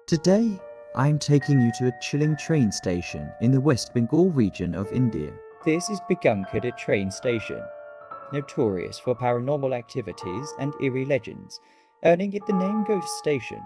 Today, I'm taking you to a chilling train station in the West Bengal region of India. This is Begunkodor Train Station, notorious for paranormal activities and eerie legends, earning it the name Ghost Station.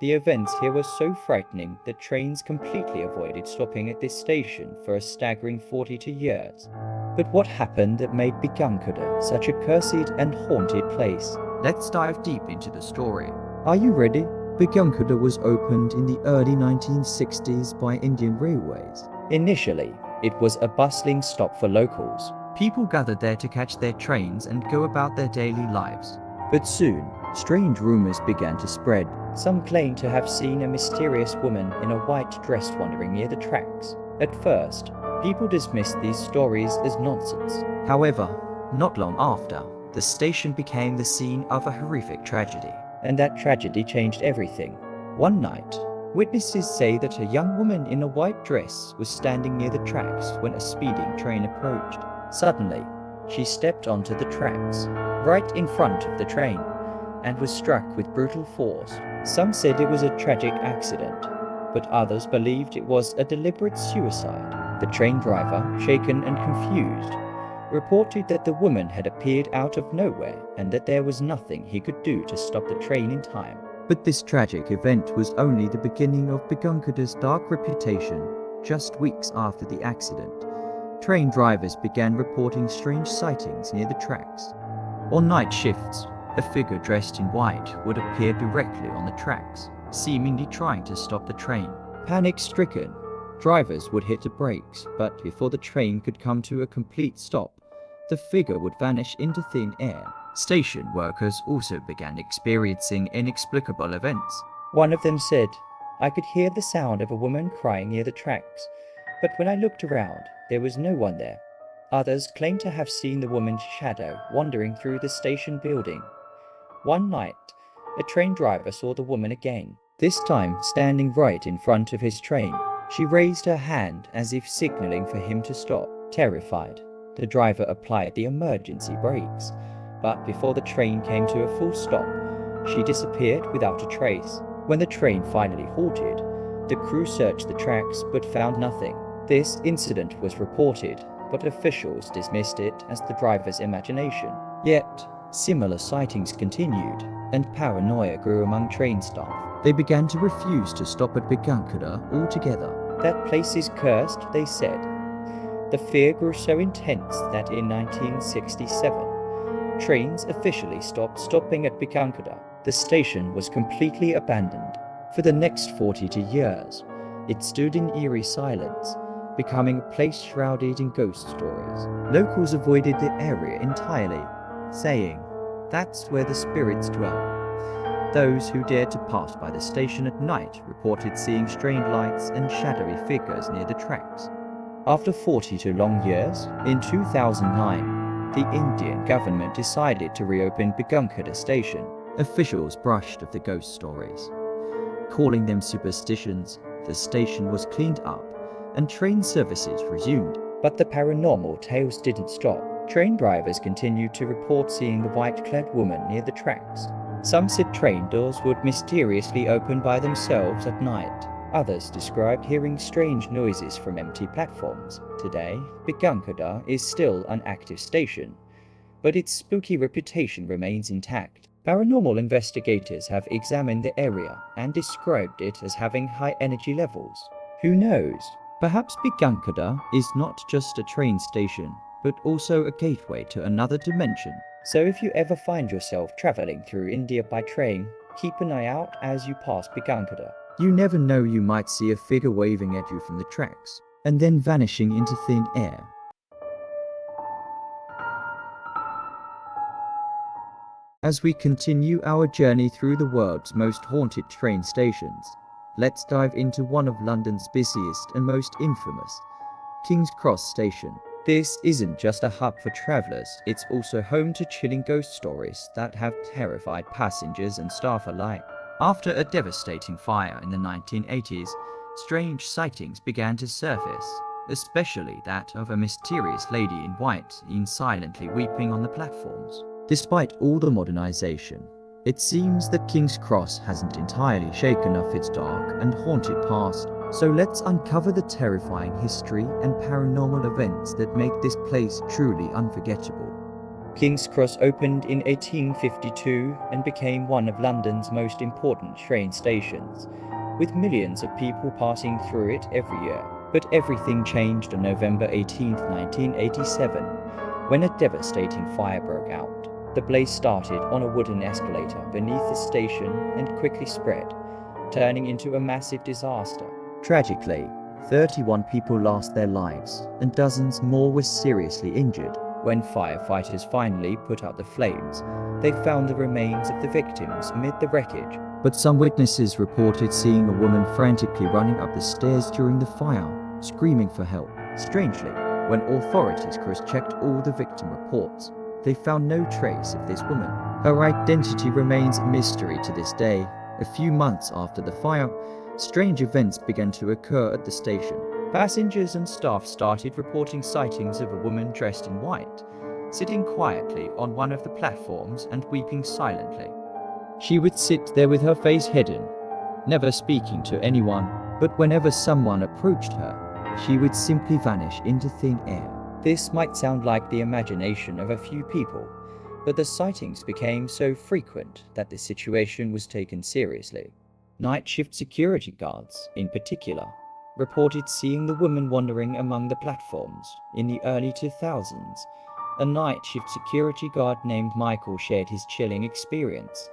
The events here were so frightening that trains completely avoided stopping at this station for a staggering 42 years. But what happened that made Begunkodor such a cursed and haunted place? Let's dive deep into the story. Are you ready? Begunkodor was opened in the early 1960s by Indian Railways. Initially, it was a bustling stop for locals. People gathered there to catch their trains and go about their daily lives. But soon, strange rumors began to spread. Some claimed to have seen a mysterious woman in a white dress wandering near the tracks. At first, people dismissed these stories as nonsense. However, not long after, the station became the scene of a horrific tragedy. And that tragedy changed everything. One night, witnesses say that a young woman in a white dress was standing near the tracks when a speeding train approached. Suddenly, she stepped onto the tracks, right in front of the train, and was struck with brutal force. Some said it was a tragic accident, but others believed it was a deliberate suicide. The train driver, shaken and confused, reported that the woman had appeared out of nowhere and that there was nothing he could do to stop the train in time. But this tragic event was only the beginning of Begunkodor's dark reputation. Just weeks after the accident, train drivers began reporting strange sightings near the tracks. On night shifts, a figure dressed in white would appear directly on the tracks, seemingly trying to stop the train. Panic-stricken, drivers would hit the brakes, but before the train could come to a complete stop, the figure would vanish into thin air. Station workers also began experiencing inexplicable events. One of them said, "I could hear the sound of a woman crying near the tracks, but when I looked around, there was no one there." Others claimed to have seen the woman's shadow wandering through the station building. One night, a train driver saw the woman again, this time standing right in front of his train. She raised her hand as if signaling for him to stop. Terrified, the driver applied the emergency brakes, but before the train came to a full stop, she disappeared without a trace. When the train finally halted, the crew searched the tracks but found nothing. This incident was reported, but officials dismissed it as the driver's imagination. Yet, similar sightings continued, and paranoia grew among train staff. They began to refuse to stop at Begunkodor altogether. That place is cursed, they said. The fear grew so intense that in 1967, trains officially stopped stopping at Begunkodor. The station was completely abandoned. For the next 42 years, it stood in eerie silence, becoming a place shrouded in ghost stories. Locals avoided the area entirely, saying, "That's where the spirits dwell." Those who dared to pass by the station at night reported seeing strange lights and shadowy figures near the tracks. After 42 long years, in 2009, the Indian government decided to reopen Begunkodor Station. Officials brushed off the ghost stories, calling them superstitions. The station was cleaned up and train services resumed. But the paranormal tales didn't stop. Train drivers continued to report seeing the white-clad woman near the tracks. Some said train doors would mysteriously open by themselves at night. Others described hearing strange noises from empty platforms. Today, Begunkodor is still an active station, but its spooky reputation remains intact. Paranormal investigators have examined the area and described it as having high energy levels. Who knows? Perhaps Begunkodor is not just a train station, but also a gateway to another dimension. So if you ever find yourself traveling through India by train, keep an eye out as you pass Begunkodor. You never know, you might see a figure waving at you from the tracks, and then vanishing into thin air. As we continue our journey through the world's most haunted train stations, let's dive into one of London's busiest and most infamous, King's Cross Station. This isn't just a hub for travelers, it's also home to chilling ghost stories that have terrified passengers and staff alike. After a devastating fire in the 1980s, strange sightings began to surface, especially that of a mysterious lady in white seen silently weeping on the platforms. Despite all the modernization, It seems that King's Cross hasn't entirely shaken off its dark and haunted past, so let's uncover the terrifying history and paranormal events that make this place truly unforgettable. King's Cross opened in 1852 and became one of London's most important train stations, with millions of people passing through it every year. But everything changed on November 18, 1987, when a devastating fire broke out. The blaze started on a wooden escalator beneath the station and quickly spread, turning into a massive disaster. Tragically, 31 people lost their lives and dozens more were seriously injured. When firefighters finally put out the flames, they found the remains of the victims amid the wreckage. But some witnesses reported seeing a woman frantically running up the stairs during the fire, screaming for help. Strangely, when authorities cross-checked all the victim reports, they found no trace of this woman. Her identity remains a mystery to this day. A few months after the fire, strange events began to occur at the station. Passengers and staff started reporting sightings of a woman dressed in white, sitting quietly on one of the platforms and weeping silently. She would sit there with her face hidden, never speaking to anyone, but whenever someone approached her, she would simply vanish into thin air. This might sound like the imagination of a few people, but the sightings became so frequent that the situation was taken seriously. Night shift security guards, in particular, reported seeing the woman wandering among the platforms in the early 2000s. A night shift security guard named Michael shared his chilling experience.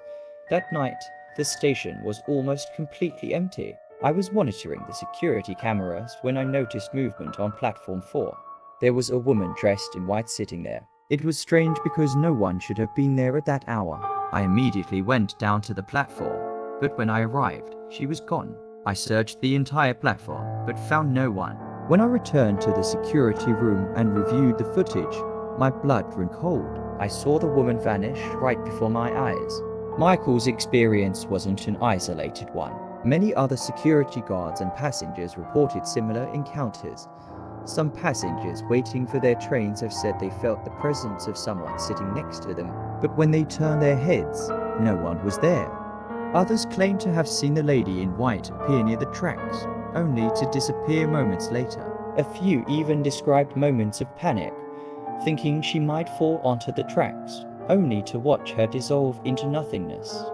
That night, the station was almost completely empty. I was monitoring the security cameras when I noticed movement on platform 4. There was a woman dressed in white sitting there. It was strange because no one should have been there at that hour. I immediately went down to the platform, but when I arrived, she was gone. I searched the entire platform, but found no one. When I returned to the security room and reviewed the footage, my blood ran cold. I saw the woman vanish right before my eyes. Michael's experience wasn't an isolated one. Many other security guards and passengers reported similar encounters. Some passengers waiting for their trains have said they felt the presence of someone sitting next to them, but when they turned their heads, no one was there. Others claim to have seen the lady in white appear near the tracks, only to disappear moments later. A few even described moments of panic, thinking she might fall onto the tracks, only to watch her dissolve into nothingness.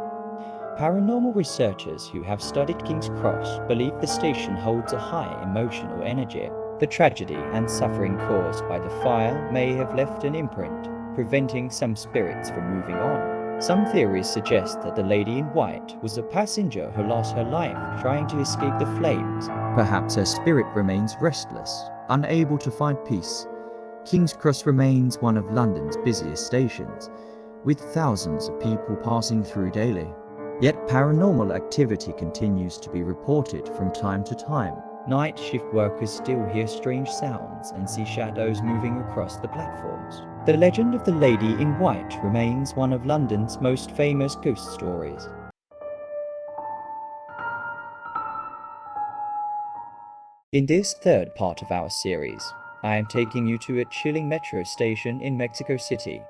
Paranormal researchers who have studied King's Cross believe the station holds a high emotional energy. The tragedy and suffering caused by the fire may have left an imprint, preventing some spirits from moving on. Some theories suggest that the lady in white was a passenger who lost her life trying to escape the flames. Perhaps her spirit remains restless, unable to find peace. King's Cross remains one of London's busiest stations, with thousands of people passing through daily. Yet paranormal activity continues to be reported from time to time. Night shift workers still hear strange sounds and see shadows moving across the platforms. The legend of the lady in white remains one of London's most famous ghost stories. In this third part of our series, I am taking you to a chilling metro station in Mexico City,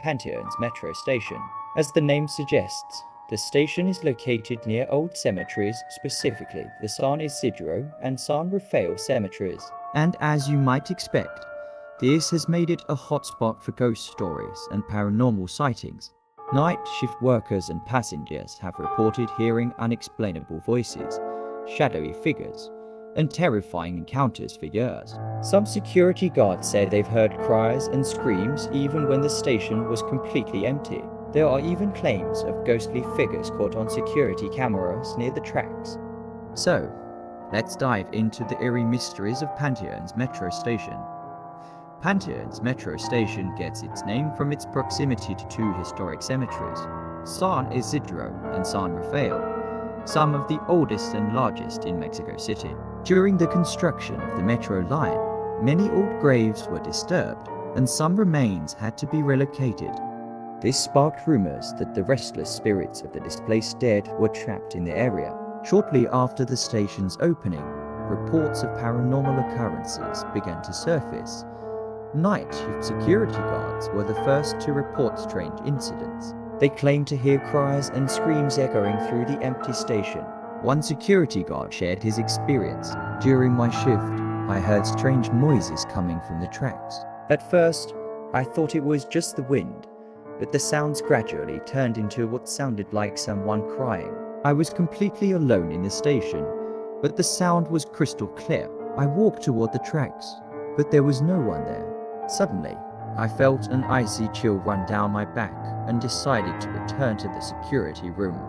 Panteones Metro Station. As the name suggests, the station is located near old cemeteries, specifically the San Isidro and San Rafael cemeteries. And as you might expect, this has made it a hotspot for ghost stories and paranormal sightings. Night shift workers and passengers have reported hearing unexplainable voices, shadowy figures, and terrifying encounters for years. Some security guards say they've heard cries and screams even when the station was completely empty. There are even claims of ghostly figures caught on security cameras near the tracks. So, let's dive into the eerie mysteries of Panteones Metro Station. Panteones Metro Station gets its name from its proximity to two historic cemeteries, San Isidro and San Rafael, some of the oldest and largest in Mexico City. During the construction of the metro line, many old graves were disturbed, and some remains had to be relocated. This sparked rumors that the restless spirits of the displaced dead were trapped in the area. Shortly after the station's opening, reports of paranormal occurrences began to surface. Night shift security guards were the first to report strange incidents. They claimed to hear cries and screams echoing through the empty station. One security guard shared his experience. During my shift, I heard strange noises coming from the tracks. At first, I thought it was just the wind, but the sounds gradually turned into what sounded like someone crying. I was completely alone in the station, but the sound was crystal clear. I walked toward the tracks, but there was no one there. Suddenly, I felt an icy chill run down my back and decided to return to the security room.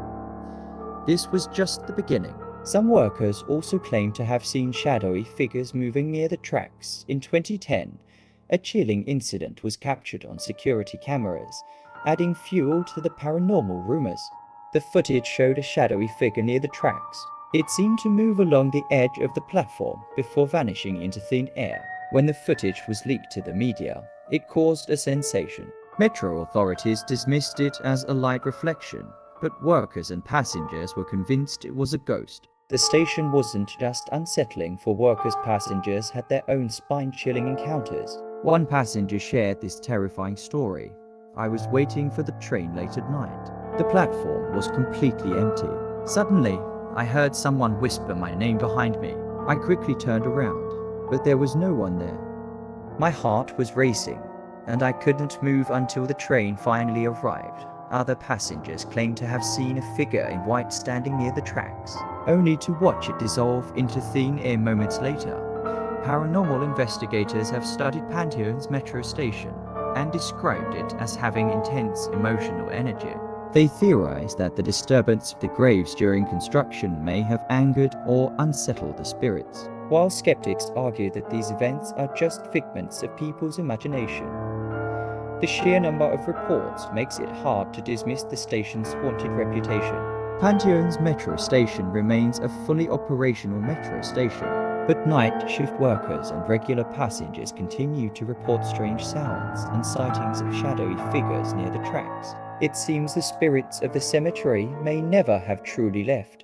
This was just the beginning. Some workers also claimed to have seen shadowy figures moving near the tracks. In 2010, a chilling incident was captured on security cameras, adding fuel to the paranormal rumors. The footage showed a shadowy figure near the tracks. It seemed to move along the edge of the platform before vanishing into thin air. When the footage was leaked to the media, it caused a sensation. Metro authorities dismissed it as a light reflection, but workers and passengers were convinced it was a ghost. The station wasn't just unsettling for workers, passengers had their own spine-chilling encounters. One passenger shared this terrifying story. I was waiting for the train late at night. The platform was completely empty. Suddenly, I heard someone whisper my name behind me. I quickly turned around, but there was no one there. My heart was racing, and I couldn't move until the train finally arrived. Other passengers claimed to have seen a figure in white standing near the tracks, only to watch it dissolve into thin air moments later. Paranormal investigators have studied Panteones Metro Station and described it as having intense emotional energy. They theorize that the disturbance of the graves during construction may have angered or unsettled the spirits, while skeptics argue that these events are just figments of people's imagination. The sheer number of reports makes it hard to dismiss the station's haunted reputation. Panteones Metro Station remains a fully operational metro station, but night shift workers and regular passengers continue to report strange sounds and sightings of shadowy figures near the tracks. It seems the spirits of the cemetery may never have truly left.